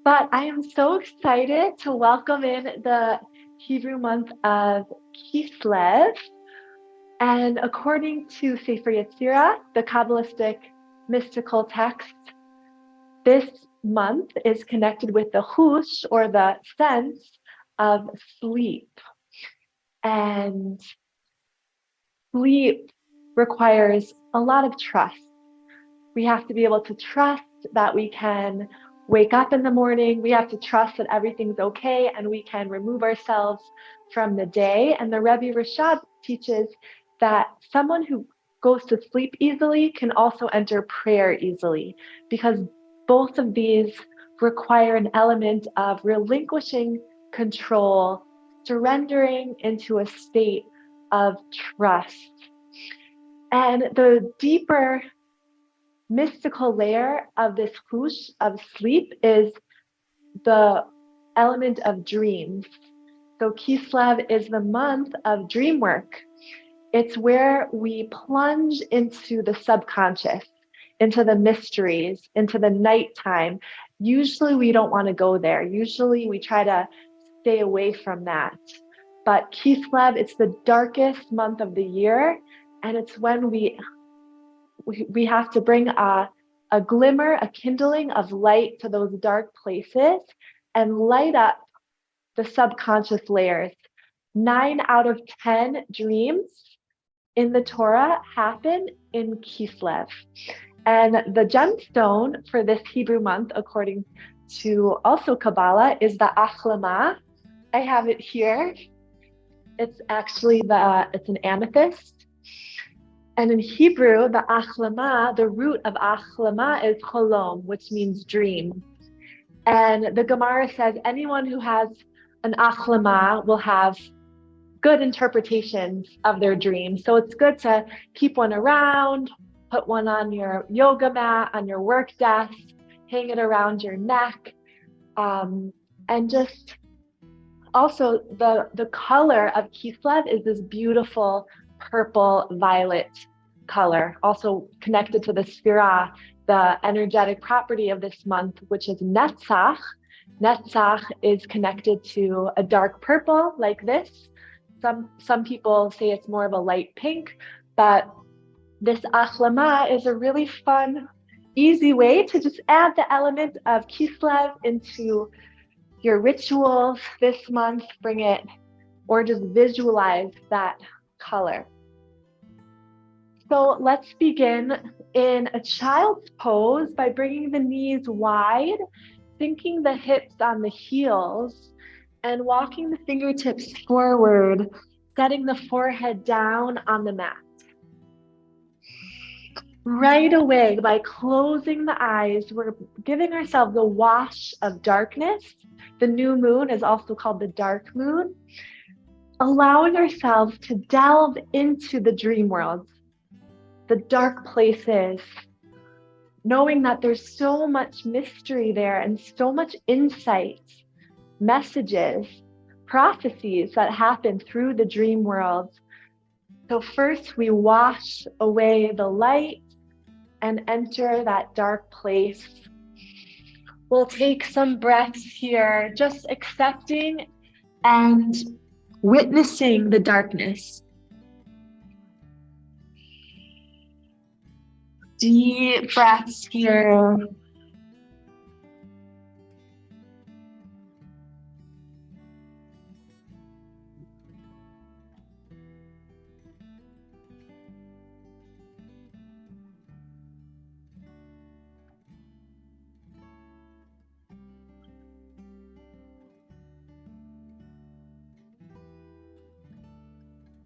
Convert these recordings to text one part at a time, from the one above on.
But I am so excited to welcome in the Hebrew month of Kislev. And according to Sefer Yetzirah, the Kabbalistic mystical text, this month is connected with the hush, or the sense of sleep. And sleep requires a lot of trust. We have to be able to trust that we can wake up in the morning. We have to trust that everything's okay and we can remove ourselves from the day. And the Rebbe Rashab teaches that someone who goes to sleep easily can also enter prayer easily, because both of these require an element of relinquishing control, surrendering into a state of trust. And the deeper mystical layer of this hush of sleep is the element of dreams. So Kislev is the month of dream work. It's where we plunge into the subconscious, into the mysteries, into the nighttime. Usually we don't want to go there. Usually we try to stay away from that. But Kislev, it's the darkest month of the year, and it's when we have to bring a glimmer, a kindling of light to those dark places and light up the subconscious layers. 9 out of 10 dreams in the Torah happen in Kislev. And the gemstone for this Hebrew month, according to also Kabbalah, is the Achlama. I have it here. It's actually it's an amethyst. And in Hebrew, the achlama, the root of achlama is cholom, which means dream. And the Gemara says anyone who has an achlama will have good interpretations of their dreams. So it's good to keep one around, put one on your yoga mat, on your work desk, hang it around your neck. And just also the color of Kislev is this beautiful purple violet color, also connected to the Sphira, the energetic property of this month, which is Netzach. Netzach is connected to a dark purple like this. Some people say it's more of a light pink, but this Achlama is a really fun, easy way to just add the element of Kislev into your rituals this month. Bring it, or just visualize that color. So let's begin in a child's pose by bringing the knees wide, sinking the hips on the heels, and walking the fingertips forward, setting the forehead down on the mat. Right away, by closing the eyes, we're giving ourselves a wash of darkness. The new moon is also called the dark moon, allowing ourselves to delve into the dream world, the dark places, knowing that there's so much mystery there and so much insight, messages, prophecies that happen through the dream world. So first we wash away the light and enter that dark place. We'll take some breaths here, just accepting and witnessing the darkness. Deep breaths here.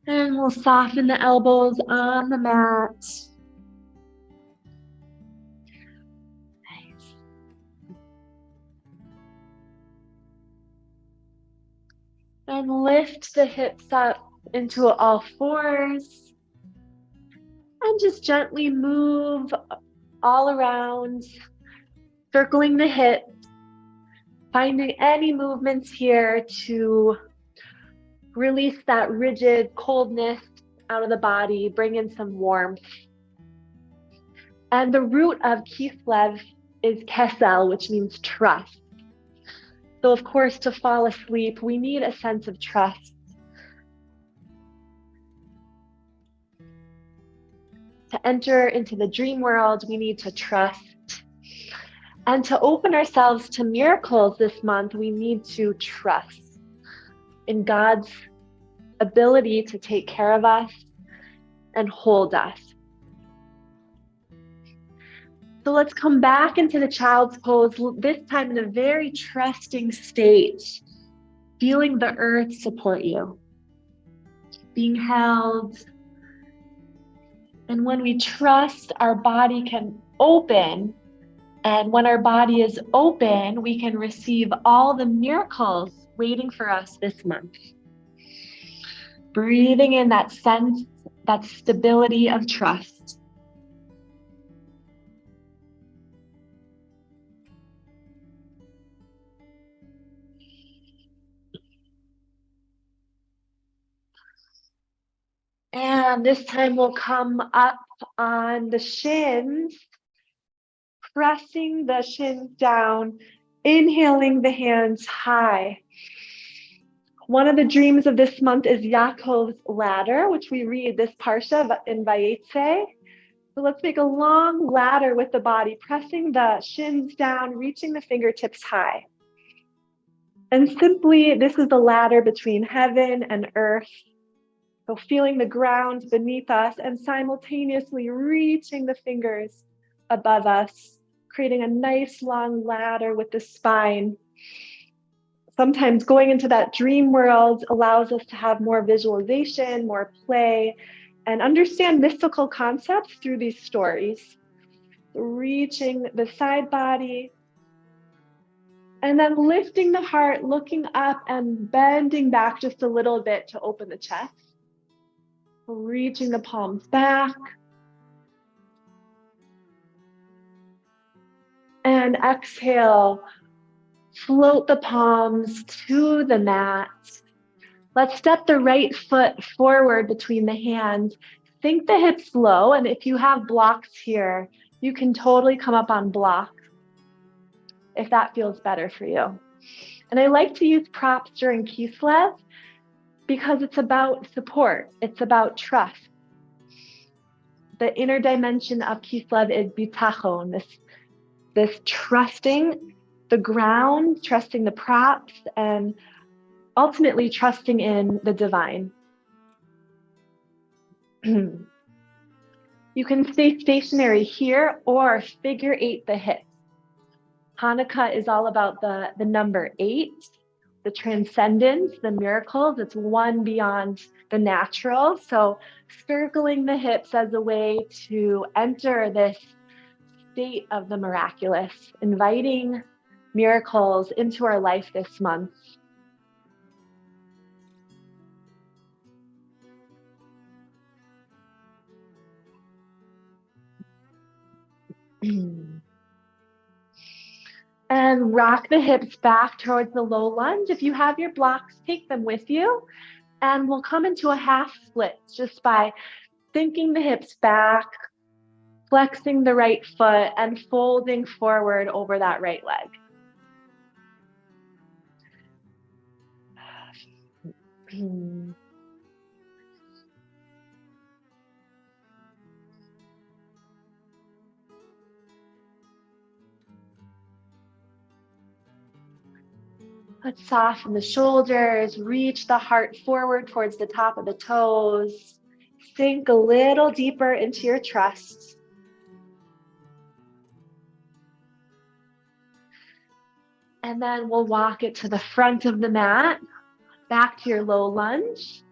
And we'll soften the elbows on the mat. Nice. And lift the hips up into all fours. And just gently move all around, circling the hips, finding any movements here to release that rigid coldness out of the body, bring in some warmth. And the root of Kislev is kesel, which means trust. So of course, to fall asleep, we need a sense of trust. To enter into the dream world, we need to trust. And to open ourselves to miracles this month, we need to trust in God's ability to take care of us and hold us. So let's come back into the child's pose, this time in a very trusting state, feeling the earth support you, being held. And when we trust, our body can open. And when our body is open, we can receive all the miracles waiting for us this month. Breathing in that sense, that stability of trust. And this time we'll come up on the shins, pressing the shins down, inhaling the hands high. One of the dreams of this month is Yaakov's ladder, which we read this parsha in Vayetze. So let's make a long ladder with the body, pressing the shins down, reaching the fingertips high. And simply, this is the ladder between heaven and earth. So feeling the ground beneath us and simultaneously reaching the fingers above us, creating a nice long ladder with the spine. Sometimes going into that dream world allows us to have more visualization, more play, and understand mystical concepts through these stories. Reaching the side body, and then lifting the heart, looking up and bending back just a little bit to open the chest. Reaching the palms back. And exhale, float the palms to the mat. Let's step the right foot forward between the hands. Sink the hips low, and if you have blocks here, you can totally come up on blocks if that feels better for you. And I like to use props during Kislev because it's about support. It's about trust. The inner dimension of Kislev is bitachon, this trusting the ground, trusting the props, and ultimately trusting in the divine. You can stay stationary here or figure 8 the hips. Hanukkah is all about the number 8, the transcendence, the miracles. It's one beyond the natural. So circling the hips as a way to enter this state of the miraculous, inviting miracles into our life this month. And rock the hips back towards the low lunge. If you have your blocks, take them with you. And we'll come into a half split just by sinking the hips back, flexing the right foot, and folding forward over that right leg. Let's soften the shoulders, reach the heart forward towards the top of the toes. Sink a little deeper into your trust. And then we'll walk it to the front of the mat, back to your low lunge.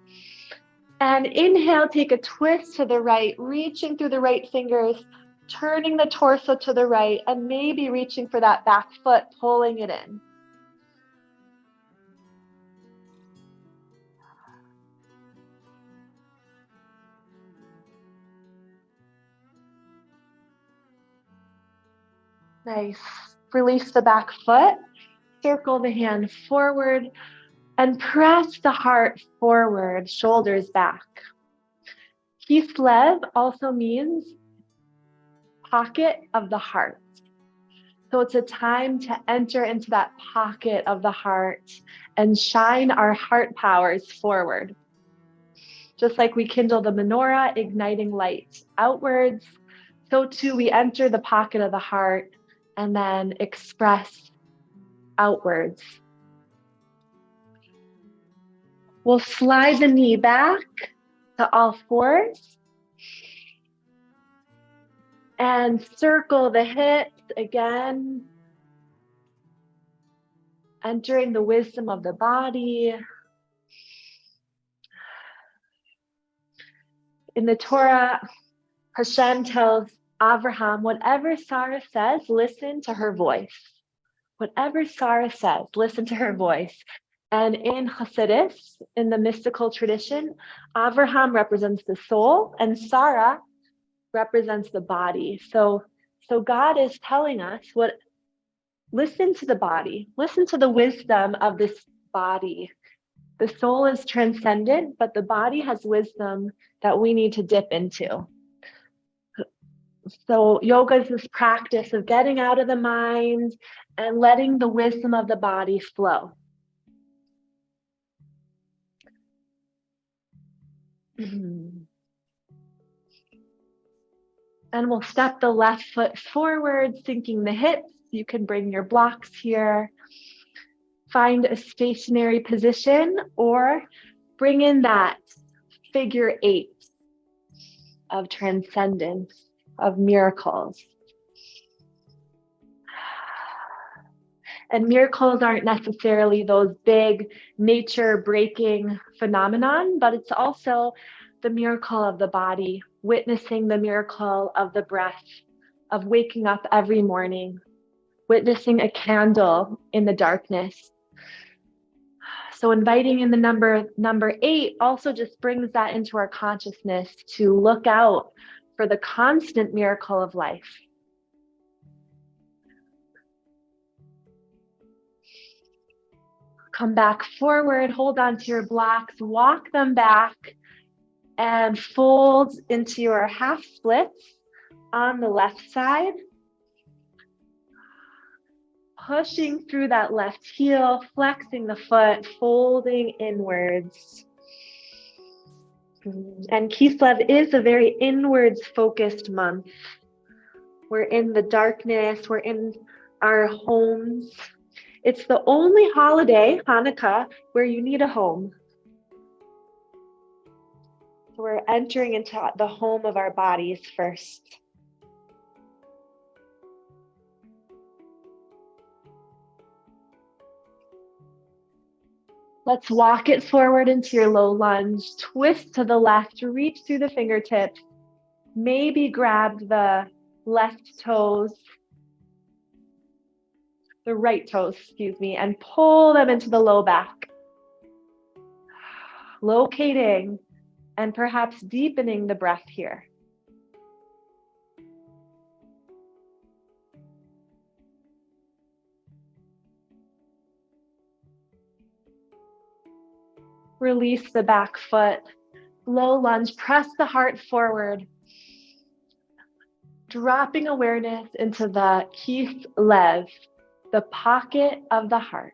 And inhale, take a twist to the right, reaching through the right fingers, turning the torso to the right, and maybe reaching for that back foot, pulling it in. Nice. Release the back foot, circle the hand forward, and press the heart forward, shoulders back. Kislev also means pocket of the heart. So it's a time to enter into that pocket of the heart and shine our heart powers forward. Just like we kindle the menorah, igniting light outwards, so too we enter the pocket of the heart and then express outwards. We'll slide the knee back to all fours and circle the hips again, entering the wisdom of the body. In the Torah, Hashem tells Abraham, whatever Sarah says, listen to her voice. Whatever Sarah says, listen to her voice. And in Hasidus, in the mystical tradition, Abraham represents the soul and Sarah represents the body. So God is telling us, listen to the body, listen to the wisdom of this body. The soul is transcendent, but the body has wisdom that we need to dip into. So yoga is this practice of getting out of the mind and letting the wisdom of the body flow. And we'll step the left foot forward, sinking the hips. You can bring your blocks here. Find a stationary position or bring in that figure 8 of transcendence, of miracles. And miracles aren't necessarily those big nature-breaking phenomenon, but it's also the miracle of the body, witnessing the miracle of the breath, of waking up every morning, witnessing a candle in the darkness. So inviting in the number 8 also just brings that into our consciousness to look out for the constant miracle of life. Come back forward, hold on to your blocks, walk them back, and fold into your half splits on the left side. Pushing through that left heel, flexing the foot, folding inwards. And Kislev is a very inwards focused month. We're in the darkness, we're in our homes. It's the only holiday, Hanukkah, where you need a home. So we're entering into the home of our bodies first. Let's walk it forward into your low lunge, twist to the left, reach through the fingertips, maybe grab the left toes, the right toes, and pull them into the low back. Locating and perhaps deepening the breath here. Release the back foot, low lunge, press the heart forward, dropping awareness into the Kislev, the pocket of the heart.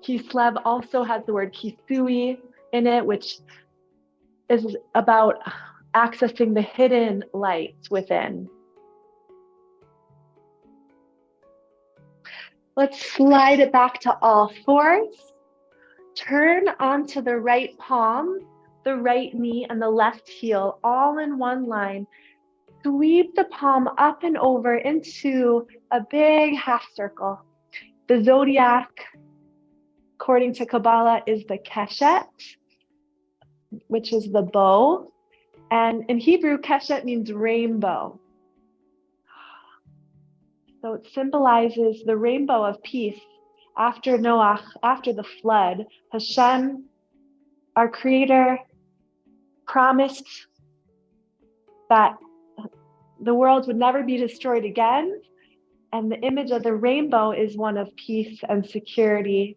Kislev also has the word kisui in it, which is about accessing the hidden light within. Let's slide it back to all fours. Turn onto the right palm, the right knee, and the left heel, all in one line. Sweep the palm up and over into a big half circle. The zodiac, according to Kabbalah, is the keshet, which is the bow. And in Hebrew, keshet means rainbow. So it symbolizes the rainbow of peace. After Noah, after the flood, Hashem, our creator, promised that the world would never be destroyed again. And the image of the rainbow is one of peace and security.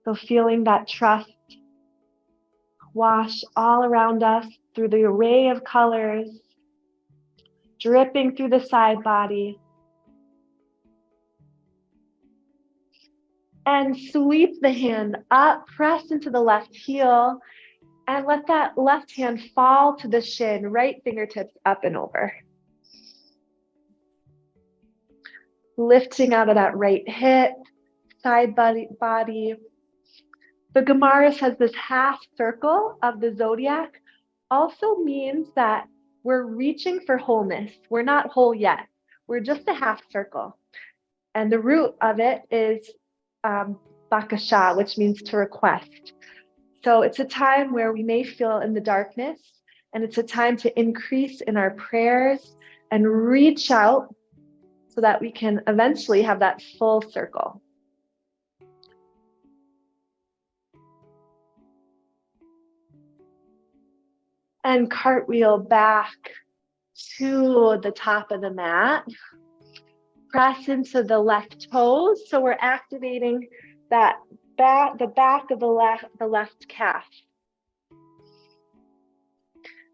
So feeling that trust wash all around us through the array of colors. dripping through the side body. And sweep the hand up, press into the left heel, and let that left hand fall to the shin, right fingertips up and over. Lifting out of that right hip, side body. The Gemara says this half circle of the zodiac also means that we're reaching for wholeness. We're not whole yet. We're just a half circle. And the root of it is bakasha, which means to request. So it's a time where we may feel in the darkness, and it's a time to increase in our prayers and reach out so that we can eventually have that full circle. And cartwheel back to the top of the mat. Press into the left toes. So we're activating the back of the left calf.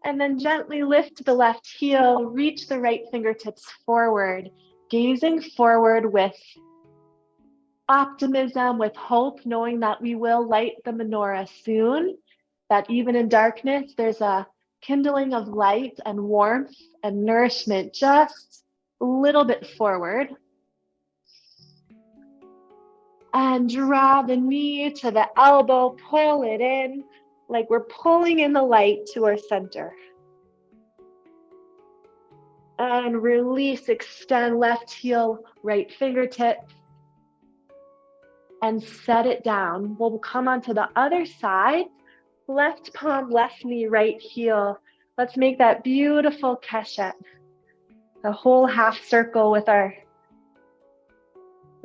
And then gently lift the left heel, reach the right fingertips forward, gazing forward with optimism, with hope, knowing that we will light the menorah soon, that even in darkness, there's a kindling of light and warmth and nourishment just a little bit forward. And draw the knee to the elbow, pull it in like we're pulling in the light to our center. And release, extend left heel, right fingertip, and set it down. We'll come onto the other side, left palm, left knee, right heel. Let's make that beautiful keshet, the whole half circle with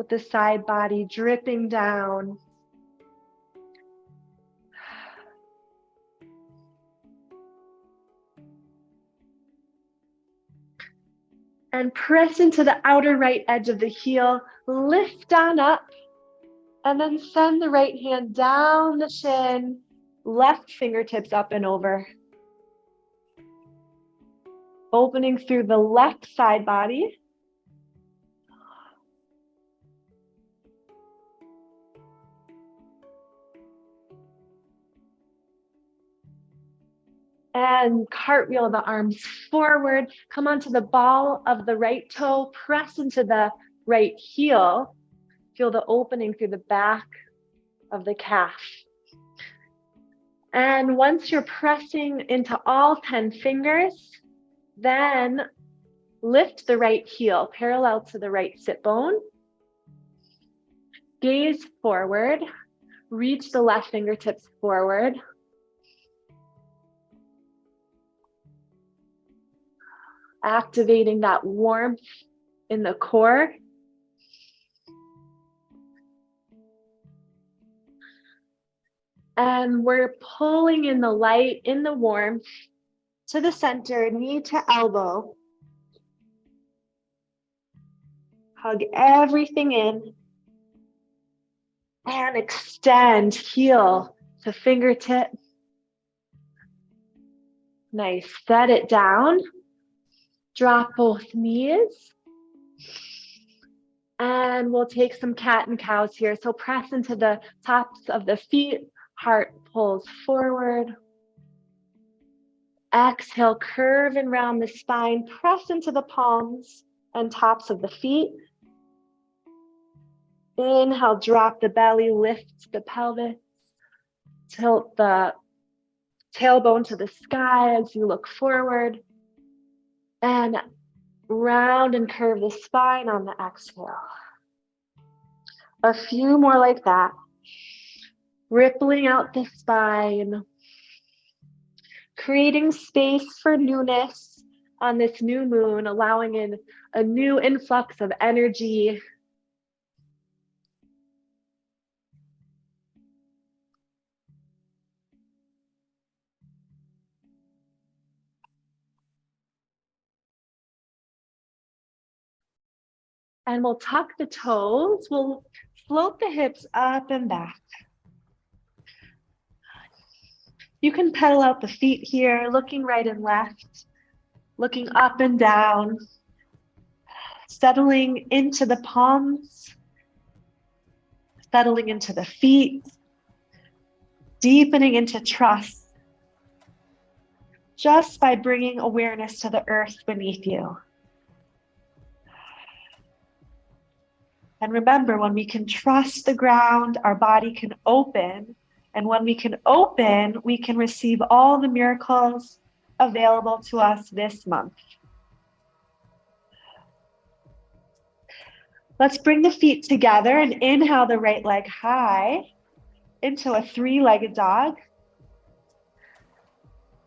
the side body dripping down. And press into the outer right edge of the heel, lift on up, and then send the right hand down the shin, left fingertips up and over. Opening through the left side body. And cartwheel the arms forward. Come onto the ball of the right toe. Press into the right heel. Feel the opening through the back of the calf. And once you're pressing into all 10 fingers, then lift the right heel parallel to the right sit bone. Gaze forward. Reach the left fingertips forward. Activating that warmth in the core. And we're pulling in the light, in the warmth, to the center, knee to elbow. Hug everything in. And extend, heel to fingertip. Nice, set it down. Drop both knees. And we'll take some cat and cows here. So press into the tops of the feet. Heart pulls forward. Exhale, curve and round the spine. Press into the palms and tops of the feet. Inhale, drop the belly, lift the pelvis. Tilt the tailbone to the sky as you look forward. And round and curve the spine on the exhale. A few more like that. Rippling out the spine. Creating space for newness on this new moon, allowing in a new influx of energy. And we'll tuck the toes. We'll float the hips up and back. You can pedal out the feet here, looking right and left. looking up and down, settling into the palms, settling into the feet, deepening into trust, just by bringing awareness to the earth beneath you. And remember, when we can trust the ground, our body can open. And when we can open, we can receive all the miracles available to us this month. Let's bring the feet together and inhale the right leg high into a three-legged dog.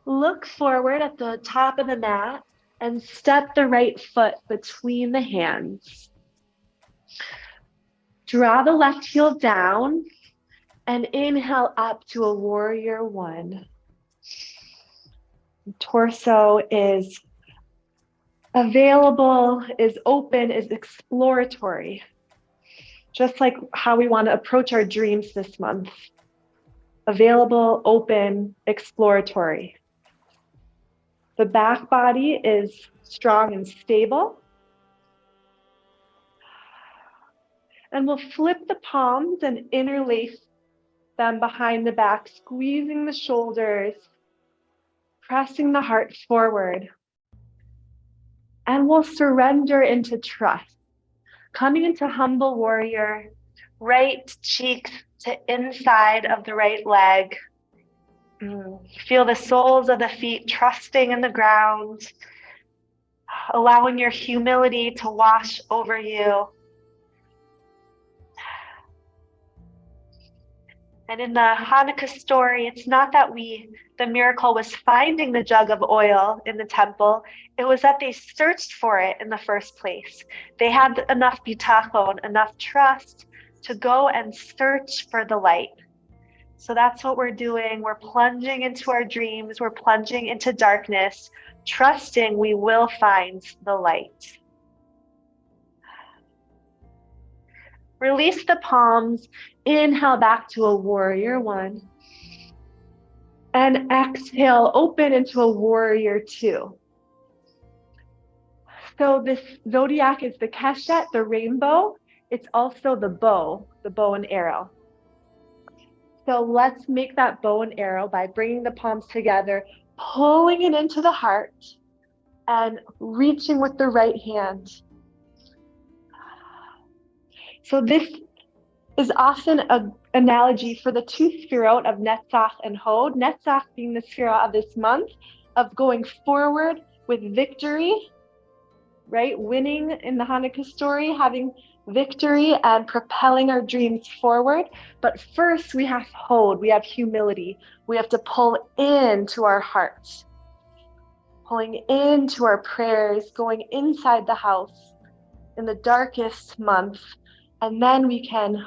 Look forward at the top of the mat and step the right foot between the hands. Draw the left heel down and inhale up to a warrior one. Torso is available, is open, is exploratory. Just like how we want to approach our dreams this month. Available, open, exploratory. The back body is strong and stable. And we'll flip the palms and interlace them behind the back, squeezing the shoulders, pressing the heart forward. And we'll surrender into trust, coming into humble warrior, right cheek to inside of the right leg. Feel the soles of the feet trusting in the ground, allowing your humility to wash over you. And in the Hanukkah story, it's not that the miracle was finding the jug of oil in the temple. It was that they searched for it in the first place. They had enough bitachon, enough trust to go and search for the light. So that's what we're doing. We're plunging into our dreams. We're plunging into darkness, trusting we will find the light. Release the palms, inhale back to a warrior one. And exhale, open into a warrior two. So this zodiac is the keshet, the rainbow. It's also the bow and arrow. So let's make that bow and arrow by bringing the palms together, pulling it into the heart, and reaching with the right hand. So this is often an analogy for the two sefirot of Netzach and Hod. Netzach being the sefirah of this month, of going forward with victory, right? Winning in the Hanukkah story, having victory and propelling our dreams forward. But first we have Hod, we have humility. We have to pull into our hearts, pulling into our prayers, going inside the house in the darkest month. And then we can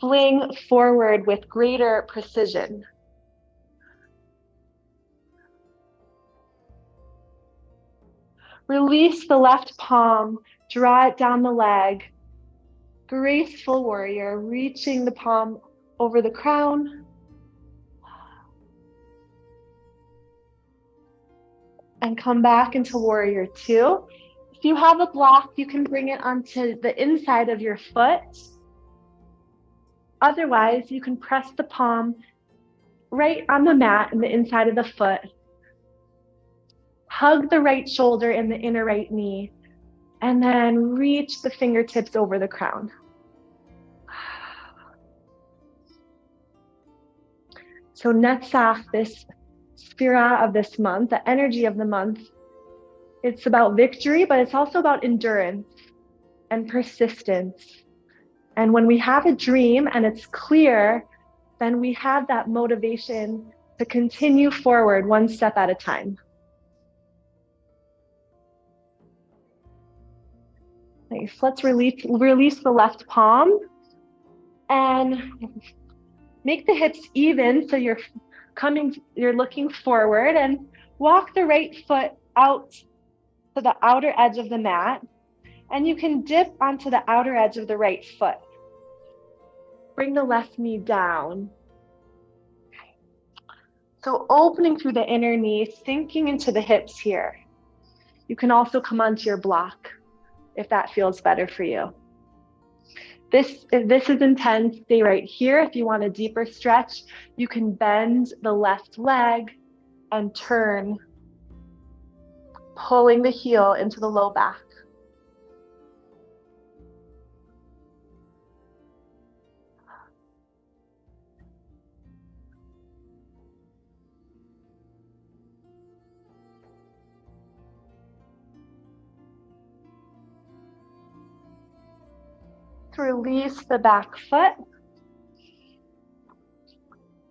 fling forward with greater precision. Release the left palm, draw it down the leg. Graceful warrior, reaching the palm over the crown. And come back into warrior two. If you have a block, you can bring it onto the inside of your foot. Otherwise, you can press the palm right on the mat in the inside of the foot. Hug the right shoulder and the inner right knee, and then reach the fingertips over the crown. So Netzach, this sefirah of this month, the energy of the month, it's about victory, but it's also about endurance and persistence. And when we have a dream and it's clear, then we have that motivation to continue forward one step at a time. Nice. Let's release the left palm and make the hips even, so you're looking forward, and walk the right foot out to the outer edge of the mat, and you can dip onto the outer edge of the right foot. Bring the left knee down. So opening through the inner knee, sinking into the hips here. You can also come onto your block if that feels better for you. If this is intense, stay right here. If you want a deeper stretch, you can bend the left leg and turn, pulling the heel into the low back. Release the back foot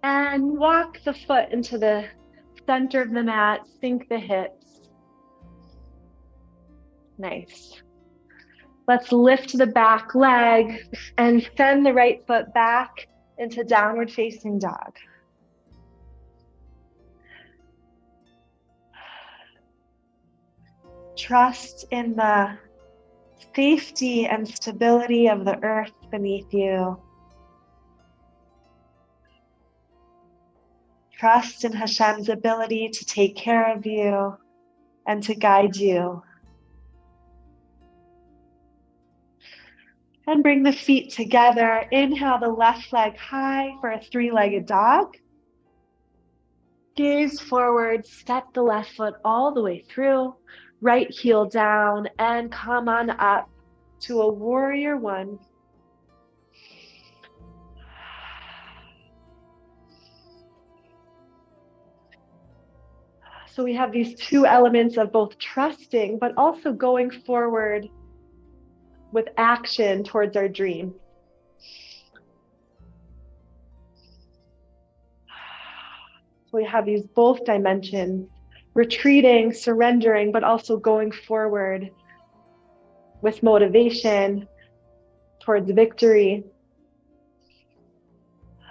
and walk the foot into the center of the mat, sink the hips. Nice. Let's lift the back leg and send the right foot back into downward facing dog. Trust in the safety and stability of the earth beneath you. Trust in Hashem's ability to take care of you and to guide you. And bring the feet together. Inhale the left leg high for a three-legged dog. Gaze forward, step the left foot all the way through, right heel down, and come on up to a warrior one. So we have these two elements of both trusting, but also going forward with action towards our dream. So we have these both dimensions, retreating, surrendering, but also going forward with motivation towards victory.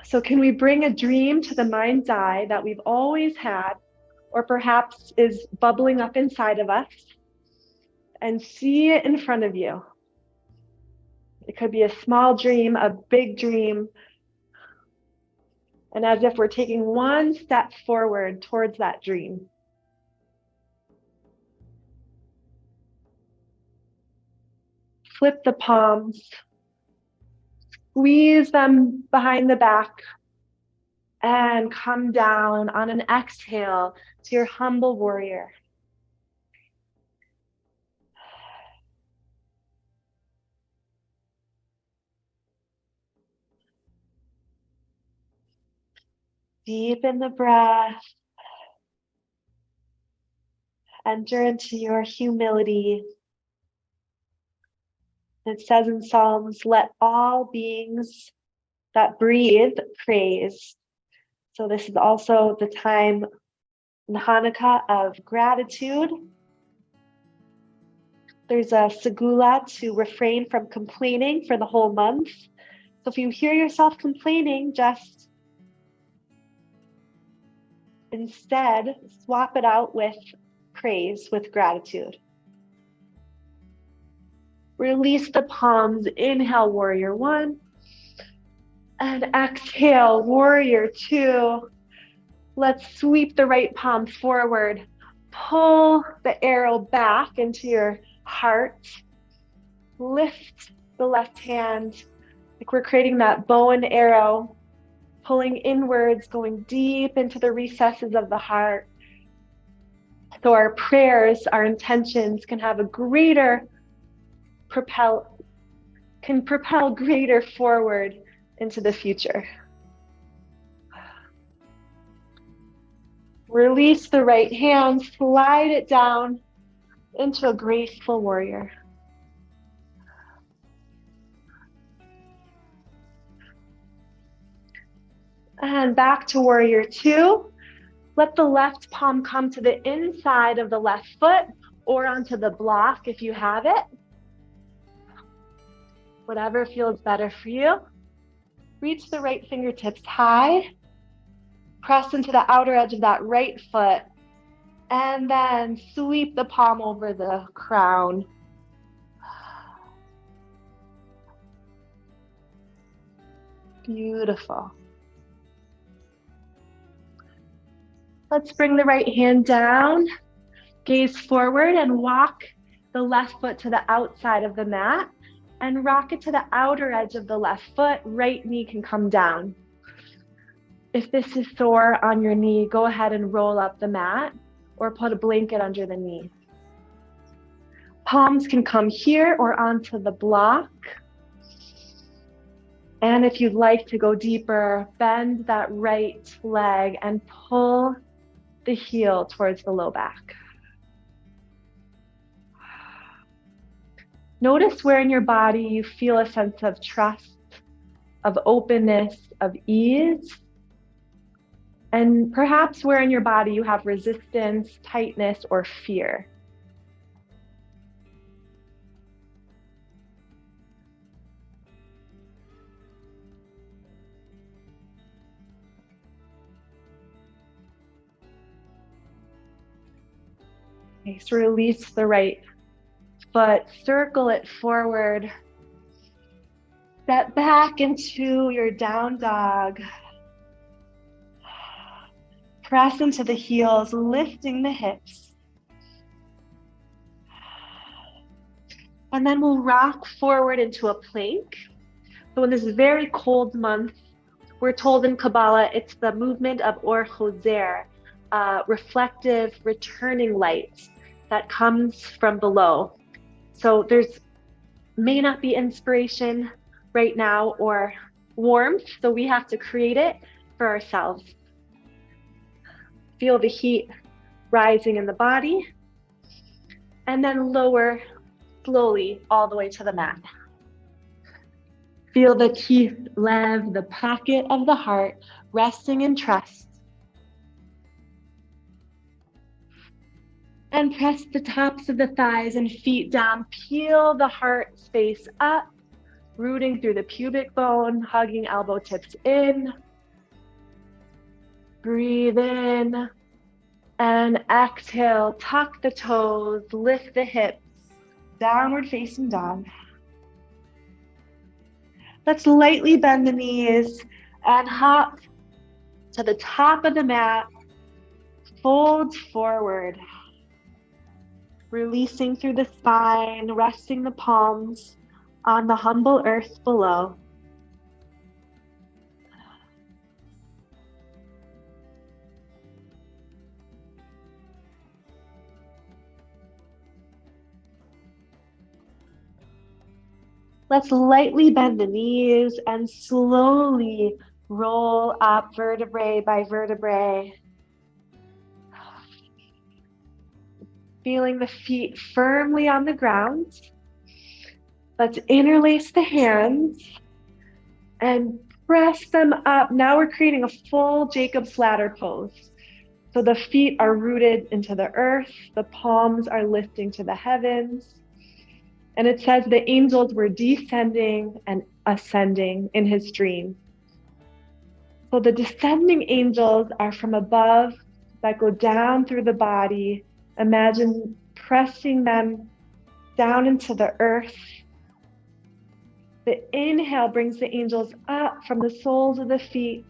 So can we bring a dream to the mind's eye that we've always had, or perhaps is bubbling up inside of us, and see it in front of you? It could be a small dream, a big dream. And as if we're taking one step forward towards that dream. Flip the palms, squeeze them behind the back, and come down on an exhale to your humble warrior. Deepen the breath. Enter into your humility. It says in Psalms, let all beings that breathe praise. So this is also the time in Hanukkah of gratitude. There's a segula to refrain from complaining for the whole month. So if you hear yourself complaining, just instead swap it out with praise, with gratitude. Release the palms, inhale, warrior one. And exhale, warrior two. Let's sweep the right palm forward. Pull the arrow back into your heart. Lift the left hand, like we're creating that bow and arrow, pulling inwards, going deep into the recesses of the heart. So our prayers, our intentions can have a greater propel greater forward into the future. Release the right hand, slide it down into a graceful warrior. And back to warrior two. Let the left palm come to the inside of the left foot or onto the block if you have it. Whatever feels better for you. Reach the right fingertips high. Press into the outer edge of that right foot. And then sweep the palm over the crown. Beautiful. Let's bring the right hand down Gaze forward and walk the left foot to the outside of the mat and rock it to the outer edge of the left foot. Right knee can come down. If this is sore on your knee, go ahead and roll up the mat or put a blanket under the knee. Palms can come here or onto the block. And if you'd like to go deeper, bend that right leg and pull the heel towards the low back. Notice where in your body you feel a sense of trust, of openness, of ease. And perhaps where in your body you have resistance, tightness, or fear. Okay, so release the right foot, circle it forward. Step back into your down dog. Press into the heels, lifting the hips. And then we'll rock forward into a plank. So in this very cold month, we're told in Kabbalah, it's the movement of Or Choser, reflective, returning light that comes from below. So there's may not be inspiration right now or warmth, so we have to create it for ourselves. Feel the heat rising in the body, and then lower slowly all the way to the mat. Feel the Kislev, the pocket of the heart, resting in trust. And press the tops of the thighs and feet down. Peel the heart space up, rooting through the pubic bone, hugging elbow tips in. Breathe in and exhale, tuck the toes, lift the hips, downward facing dog. Let's lightly bend the knees and hop to the top of the mat, fold forward, releasing through the spine, resting the palms on the humble earth below. Let's lightly bend the knees and slowly roll up vertebrae by vertebrae. Feeling the feet firmly on the ground. Let's interlace the hands and press them up. Now we're creating a full Jacob's ladder pose. So the feet are rooted into the earth, the palms are lifting to the heavens. And it says the angels were descending and ascending in his dream. So the descending angels are from above that go down through the body. Imagine pressing them down into the earth. The inhale brings the angels up from the soles of the feet,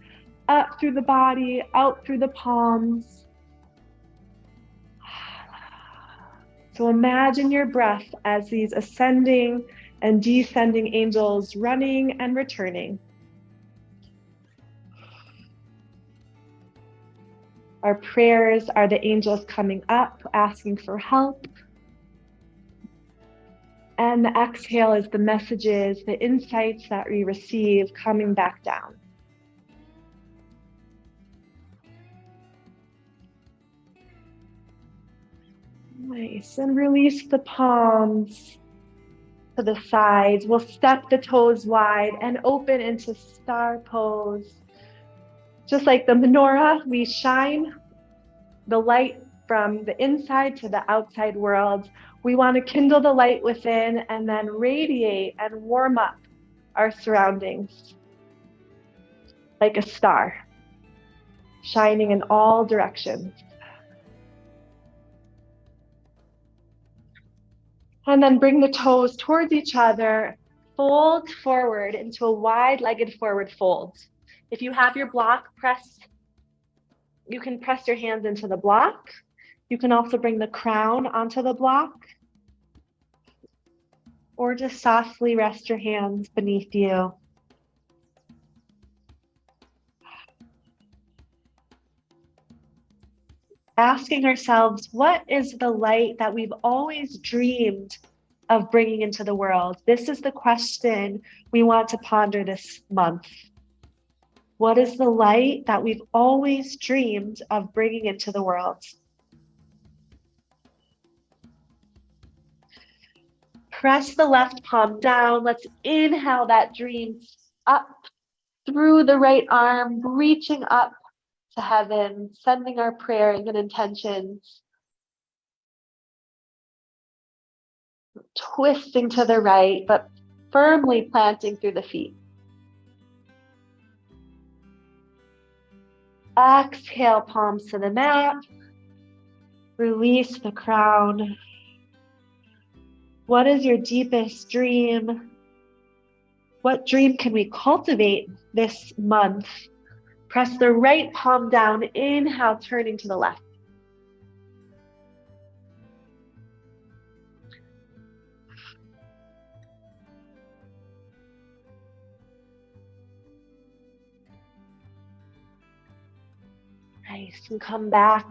up through the body, out through the palms. So imagine your breath as these ascending and descending angels running and returning. Our prayers are the angels coming up, asking for help. And the exhale is the messages, the insights that we receive coming back down. Nice, and release the palms to the sides. We'll step the toes wide and open into star pose. Just like the menorah, we shine the light from the inside to the outside world. We want to kindle the light within and then radiate and warm up our surroundings like a star, shining in all directions. And then bring the toes towards each other, fold forward into a wide-legged forward fold. If you have your block, you can press your hands into the block. You can also bring the crown onto the block, or just softly rest your hands beneath you. Asking ourselves, what is the light that we've always dreamed of bringing into the world? This is the question we want to ponder this month. What is the light that we've always dreamed of bringing into the world? Press the left palm down. Let's inhale that dream up through the right arm, reaching up to heaven, sending our prayers and intentions. Twisting to the right, but firmly planting through the feet. Exhale, palms to the mat. Release the crown. What is your deepest dream? What dream can we cultivate this month? Press the right palm down. Inhale, turning to the left. Nice, and come back,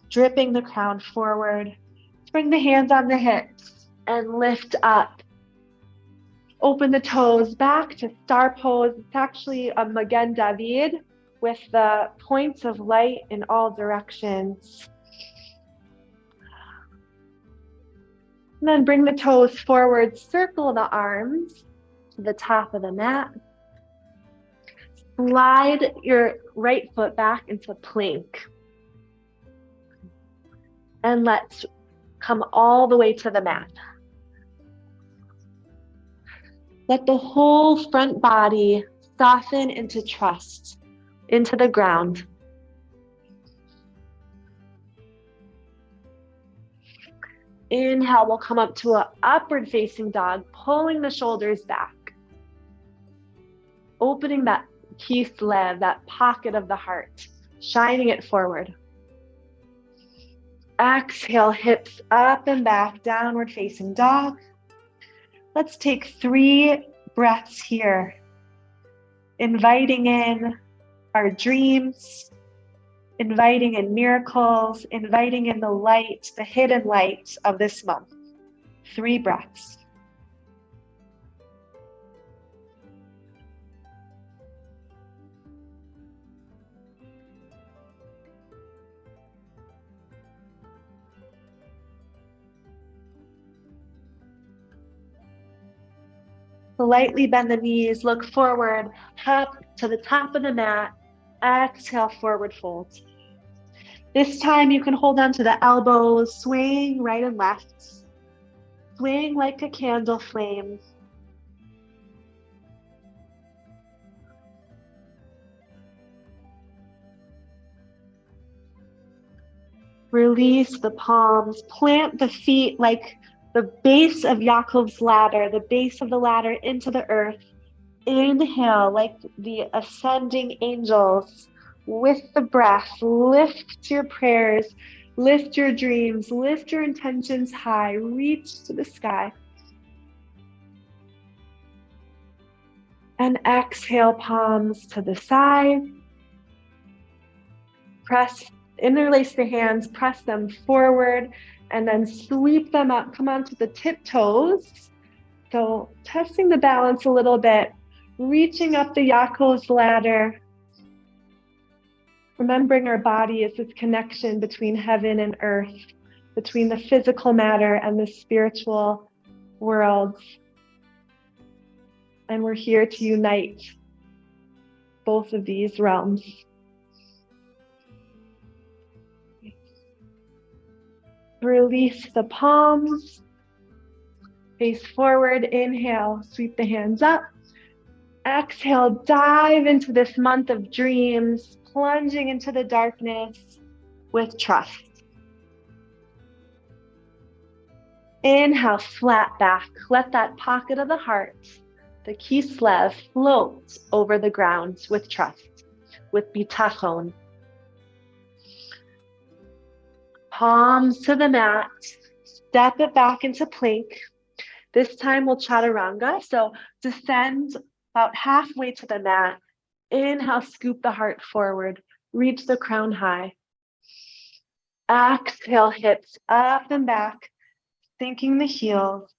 dripping the crown forward. Bring the hands on the hips and lift up. Open the toes back to star pose. It's actually a Magen David with the points of light in all directions. And then bring the toes forward, circle the arms to the top of the mat. Slide your right foot back into plank. And let's come all the way to the mat. Let the whole front body soften into trust, into the ground. Inhale, we'll come up to an upward facing dog, pulling the shoulders back. Opening that Kislev, that pocket of the heart, shining it forward. Exhale, hips up and back, downward facing dog. Let's take 3 breaths here, inviting in our dreams, inviting in miracles, inviting in the light, the hidden light of this month. 3 breaths. Lightly bend the knees, look forward, up to the top of the mat. Exhale, forward fold. This time you can hold on to the elbows, swaying right and left, swaying like a candle flame. Release the palms, plant the feet like the base of Yaakov's ladder, the base of the ladder into the earth. Inhale like the ascending angels with the breath. Lift your prayers, lift your dreams, lift your intentions high, reach to the sky. And exhale, palms to the side. Interlace the hands, press them forward, and then sweep them up. Come onto the tiptoes. So testing the balance a little bit, reaching up the Yaakov's ladder. Remembering our body is this connection between heaven and earth, between the physical matter and the spiritual worlds. And we're here to unite both of these realms. Release the palms, face forward, inhale, sweep the hands up. Exhale, dive into this month of dreams, plunging into the darkness with trust. Inhale, flat back. Let that pocket of the heart, the Kislev, float over the ground with trust, with bitachon. palms to the mat. Step it back into plank. This time we'll chaturanga. So descend about halfway to the mat. Inhale, scoop the heart forward. Reach the crown high. Exhale, hips up and back, sinking the heels.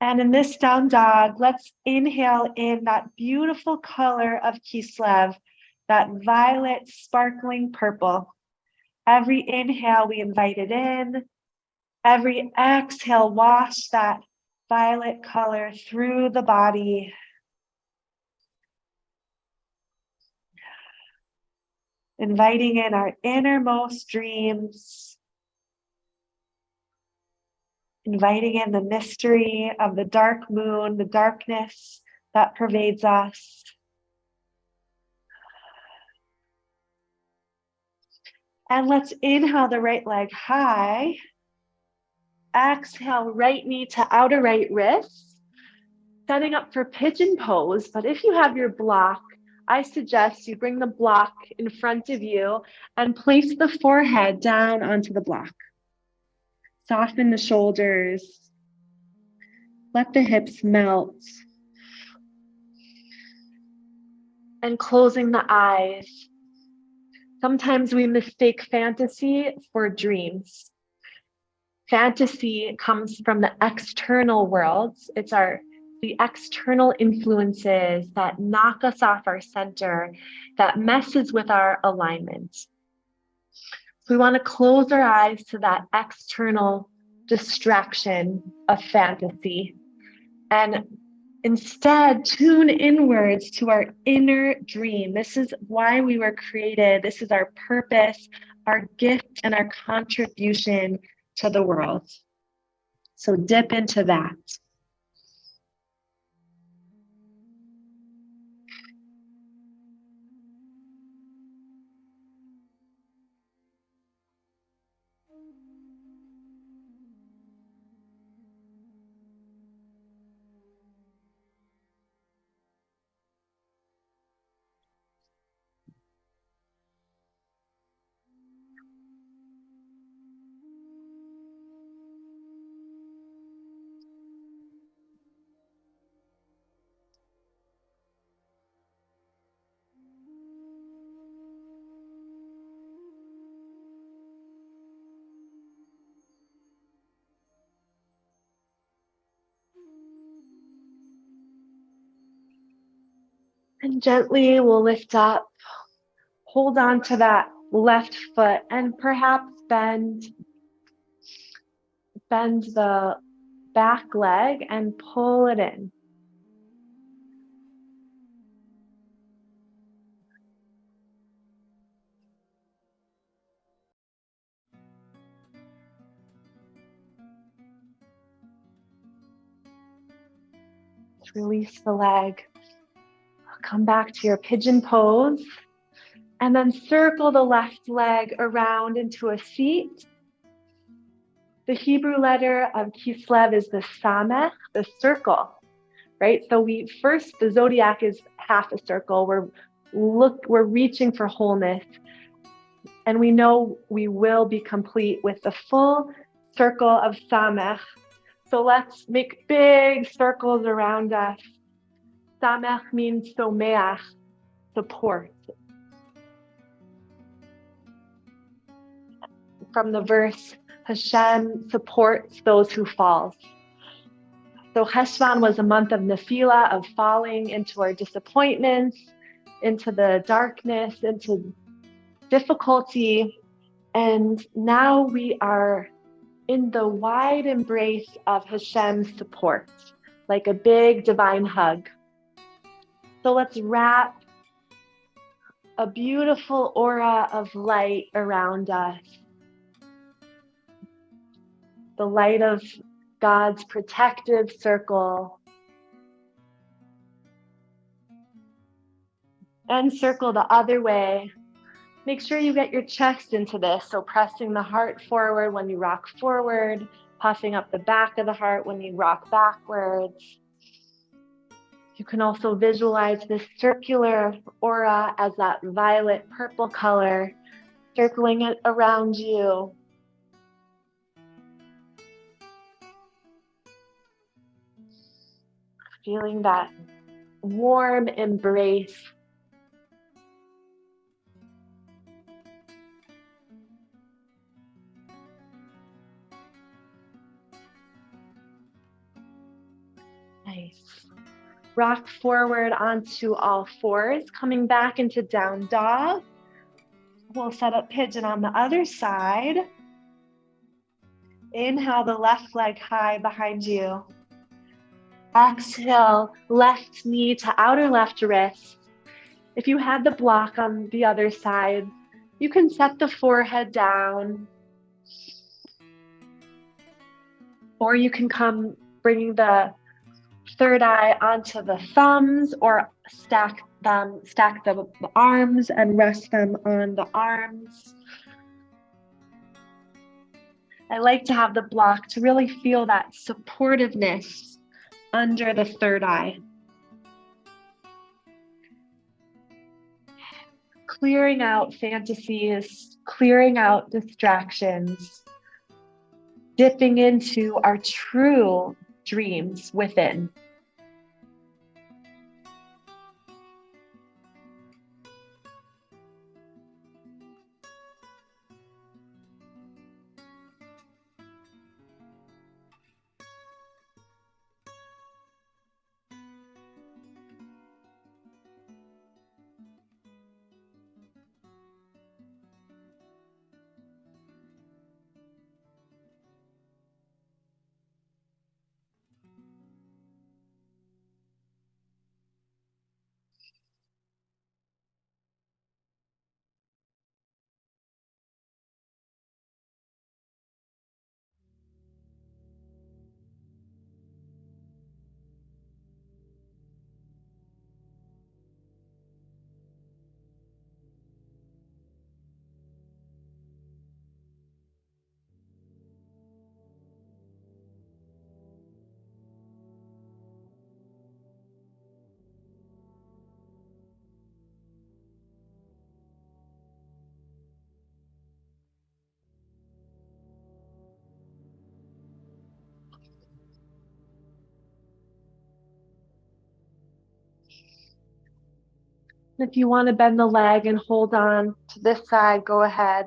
And in this down dog, let's inhale in that beautiful color of Kislev, that violet sparkling purple. Every inhale, we invite it in. Every exhale, wash that violet color through the body. Inviting in our innermost dreams. Inviting in the mystery of the dark moon, the darkness that pervades us. And let's inhale the right leg high. Exhale, right knee to outer right wrist. Setting up for pigeon pose, but if you have your block, I suggest you bring the block in front of you and place the forehead down onto the block. Soften the shoulders. Let the hips melt. And closing the eyes. Sometimes we mistake fantasy for dreams. Fantasy comes from the external world. It's the external influences that knock us off our center, that messes with our alignment. So we want to close our eyes to that external distraction of fantasy and instead tune inwards to our inner dream. This is why we were created. This is our purpose, our gift, and our contribution to the world. So dip into that. And gently we'll lift up, hold on to that left foot, and perhaps bend the back leg and pull it in. Release the leg. Come back to your pigeon pose. And then circle the left leg around into a seat. The Hebrew letter of Kislev is the Samech, the circle, right? So the zodiac is half a circle. We're reaching for wholeness. And we know we will be complete with the full circle of Samech. So let's make big circles around us. Samech means someach, support. From the verse, Hashem supports those who fall. So Cheshvan was a month of nefila, of falling into our disappointments, into the darkness, into difficulty. And now we are in the wide embrace of Hashem's support, like a big divine hug. So let's wrap a beautiful aura of light around us. The light of God's protective circle. And circle the other way. Make sure you get your chest into this. So pressing the heart forward when you rock forward, puffing up the back of the heart when you rock backwards. You can also visualize this circular aura as that violet purple color circling it around you. Feeling that warm embrace. Nice. Rock forward onto all fours, coming back into down dog. We'll set up pigeon on the other side. Inhale the left leg high behind you. Exhale, left knee to outer left wrist. If you had the block on the other side, you can set the forehead down. Or you can come bringing the third eye onto the thumbs, or stack the arms and rest them on the arms. I like to have the block to really feel that supportiveness under the third eye. Clearing out fantasies, clearing out distractions, dipping into our true dreams within. If you want to bend the leg and hold on to this side, go ahead.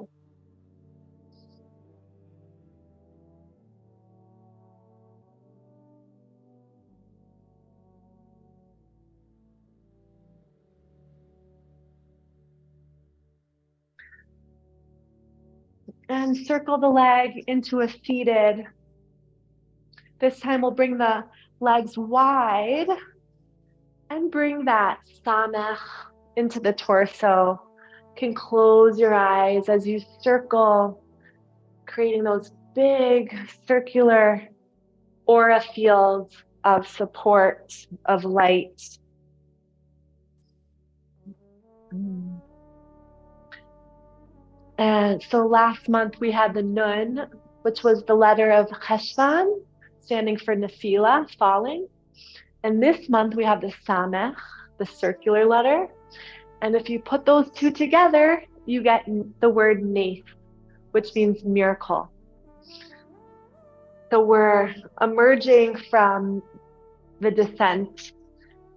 And circle the leg into a seated. This time we'll bring the legs wide and bring that samech into the torso. You can close your eyes as you circle, creating those big circular aura fields of support, of light. And so last month we had the Nun, which was the letter of Cheshvan, standing for Nefila, falling. And this month we have the Samech, the circular letter. And if you put those two together, you get the word Nath, which means miracle. So we're emerging from the descent.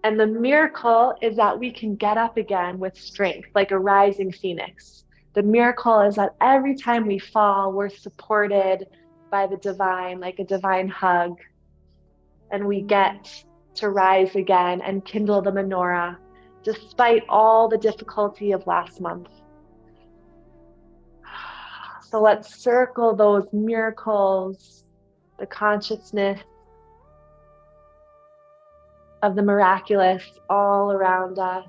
And the miracle is that we can get up again with strength, like a rising phoenix. The miracle is that every time we fall, we're supported by the divine, like a divine hug. And we get to rise again and kindle the menorah, despite all the difficulty of last month. So let's circle those miracles, the consciousness of the miraculous all around us.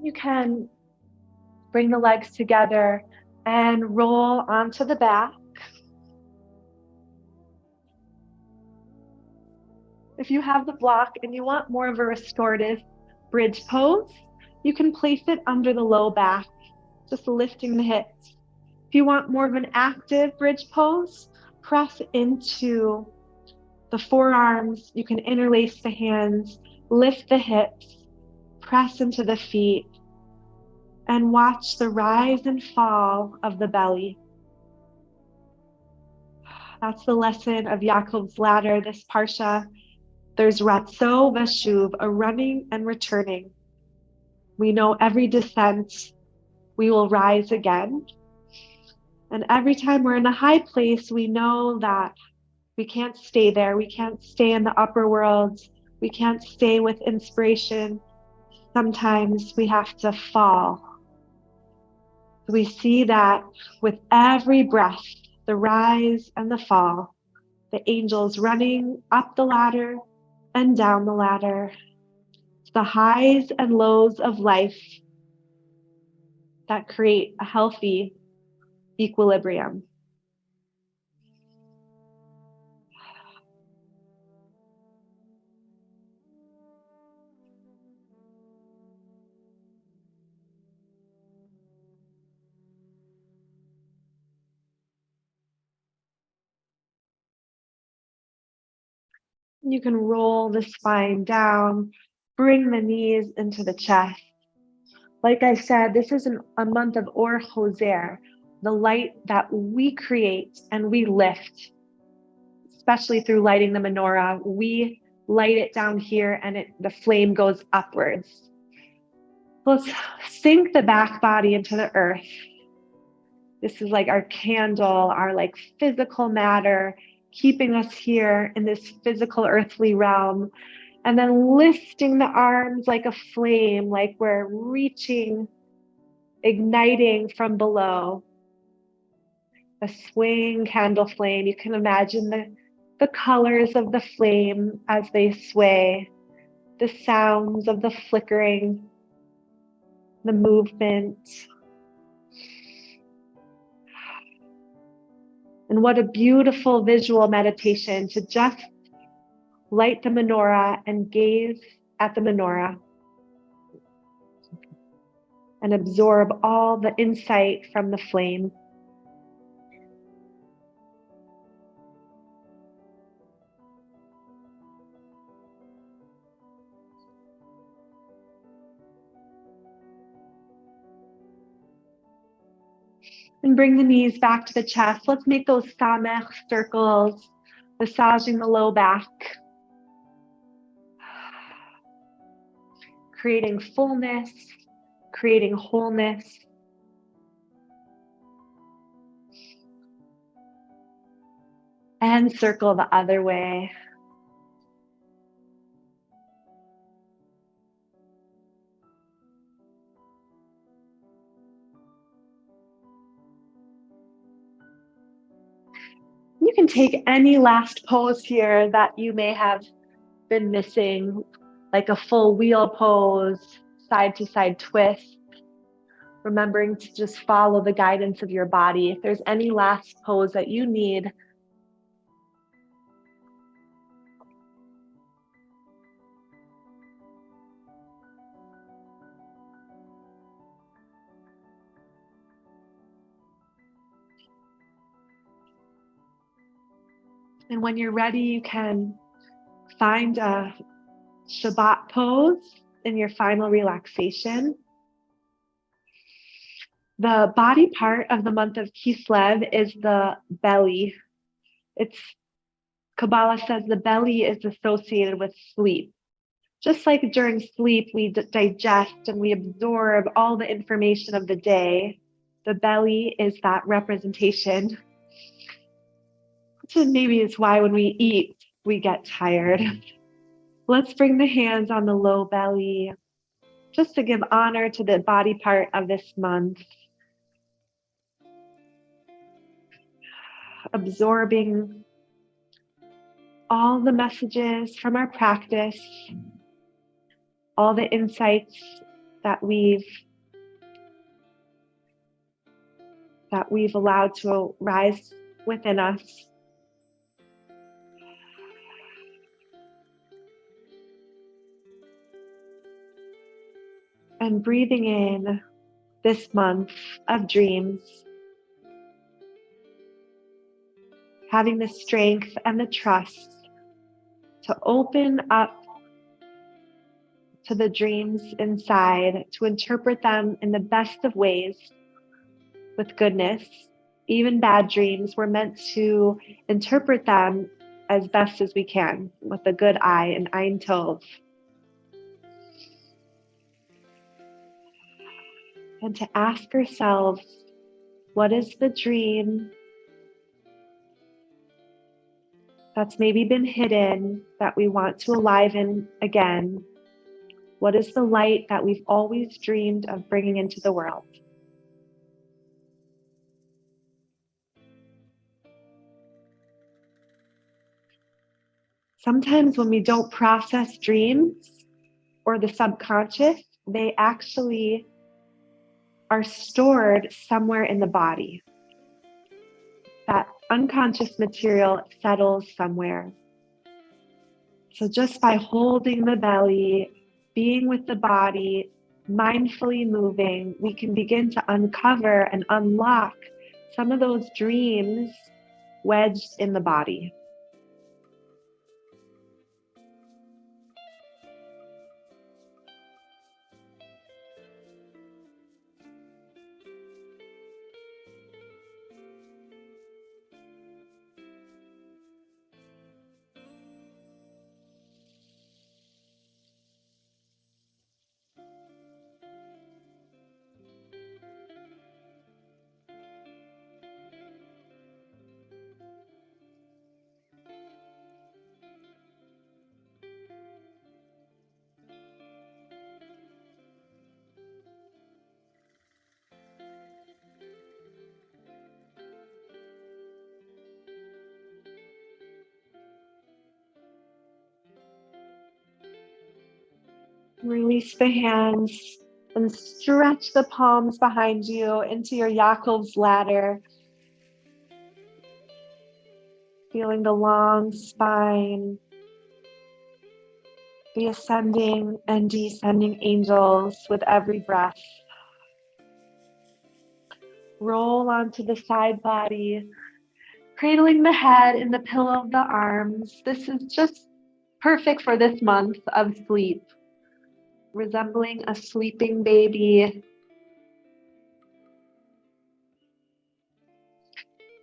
You can bring the legs together and roll onto the back. If you have the block and you want more of a restorative bridge pose, you can place it under the low back, just lifting the hips. If you want more of an active bridge pose, press into the forearms. You can interlace the hands, lift the hips, press into the feet, and watch the rise and fall of the belly. That's the lesson of Yaakov's ladder, this parsha. There's ratzo veshuv, a running and returning. We know every descent, we will rise again. And every time we're in a high place, we know that we can't stay there. We can't stay in the upper world. We can't stay with inspiration. Sometimes we have to fall. We see that with every breath, the rise and the fall, the angels running up the ladder and down the ladder, the highs and lows of life that create a healthy equilibrium. You can roll the spine down, bring the knees into the chest. Like I said, this is a month of Or Hoser, the light that we create and we lift, especially through lighting the menorah. We light it down here and the flame goes upwards. Let's sink the back body into the earth. This is like our candle, our like physical matter, keeping us here in this physical earthly realm. And then lifting the arms like a flame, like we're reaching, igniting from below. A swaying candle flame. You can imagine the colors of the flame as they sway, the sounds of the flickering, the movement. And what a beautiful visual meditation to just light the menorah and gaze at the menorah and absorb all the insight from the flame. And bring the knees back to the chest. Let's make those samech circles, massaging the low back, creating fullness, creating wholeness. And circle the other way. You can take any last pose here that you may have been missing, like a full wheel pose, side to side twist, remembering to just follow the guidance of your body. If there's any last pose that you need, and when you're ready, you can find a Shabbat pose in your final relaxation. The body part of the month of Kislev is the belly. Kabbalah says the belly is associated with sleep. Just like during sleep, we digest and we absorb all the information of the day, the belly is that representation. Which maybe is why when we eat, we get tired. Let's bring the hands on the low belly, just to give honor to the body part of this month. Absorbing all the messages from our practice, all the insights that we've allowed to rise within us. And breathing in this month of dreams, having the strength and the trust to open up to the dreams inside, to interpret them in the best of ways with goodness. Even bad dreams, we're meant to interpret them as best as we can with a good eye, an Ein Tov. And to ask ourselves, what is the dream that's maybe been hidden that we want to enliven again? What is the light that we've always dreamed of bringing into the world? Sometimes when we don't process dreams or the subconscious, they actually are stored somewhere in the body. That unconscious material settles somewhere. So just by holding the belly, being with the body, mindfully moving, we can begin to uncover and unlock some of those dreams wedged in the body. Release the hands and stretch the palms behind you into your Yaakov's ladder. Feeling the long spine, the ascending and descending angels with every breath. Roll onto the side body, cradling the head in the pillow of the arms. This is just perfect for this month of sleep. Resembling a sleeping baby.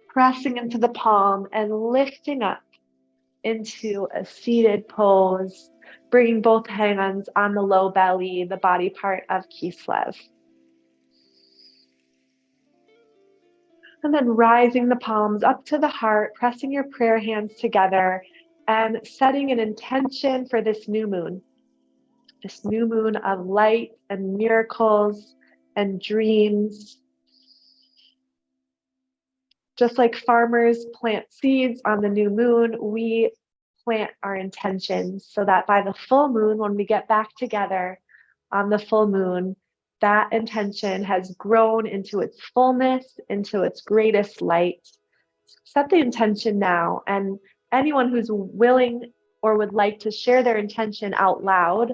Pressing into the palm and lifting up into a seated pose, bringing both hands on the low belly, the body part of Kislev. And then rising the palms up to the heart, pressing your prayer hands together and setting an intention for this new moon of light and miracles and dreams. Just like farmers plant seeds on the new moon, we plant our intentions so that by the full moon, when we get back together on the full moon, that intention has grown into its fullness, into its greatest light. Set the intention now, and anyone who's willing or would like to share their intention out loud,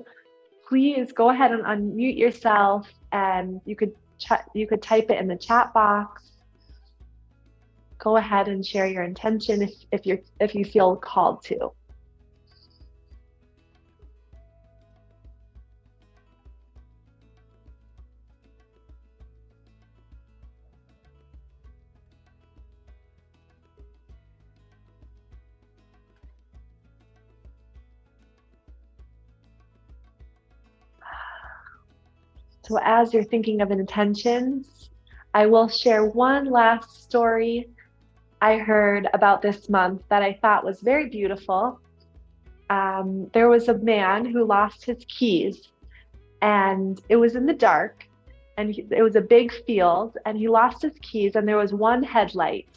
please go ahead and unmute yourself, and you could type it in the chat box. Go ahead and share your intention if you feel called to. So as you're thinking of intentions, I will share one last story I heard about this month that I thought was very beautiful. There was a man who lost his keys, and it was in the dark, and it was a big field, and he lost his keys, and there was one headlight,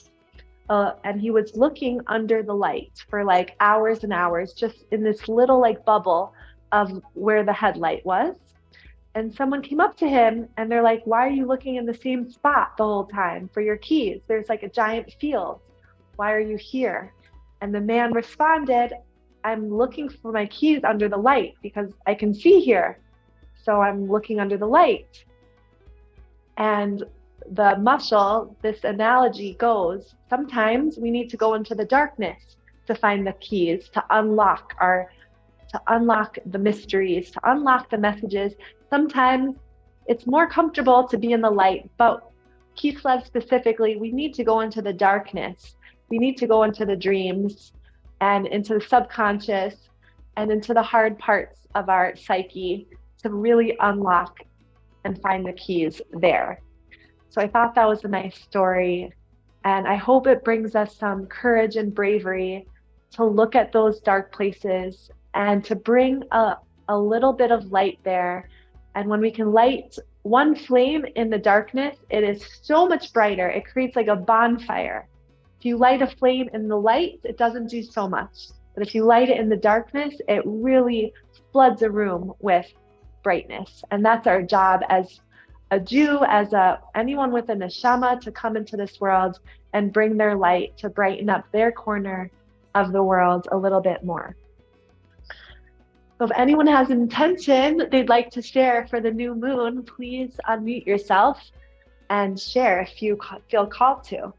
and he was looking under the light for like hours and hours, just in this little like bubble of where the headlight was. And someone came up to him and they're like, why are you looking in the same spot the whole time for your keys? There's like a giant field. Why are you here? And the man responded, I'm looking for my keys under the light because I can see here. So I'm looking under the light. And the mashal, this analogy goes, sometimes we need to go into the darkness to find the keys, to unlock the mysteries, to unlock the messages. Sometimes it's more comfortable to be in the light, but Kislev specifically, we need to go into the darkness. We need to go into the dreams and into the subconscious and into the hard parts of our psyche to really unlock and find the keys there. So I thought that was a nice story. And I hope it brings us some courage and bravery to look at those dark places and to bring a little bit of light there. And when we can light one flame in the darkness, it is so much brighter. It creates like a bonfire. If you light a flame in the light, it doesn't do so much. But if you light it in the darkness, it really floods a room with brightness. And that's our job as a Jew, as anyone with a neshama, to come into this world and bring their light to brighten up their corner of the world a little bit more. So if anyone has an intention they'd like to share for the new moon, please unmute yourself and share if you feel called to.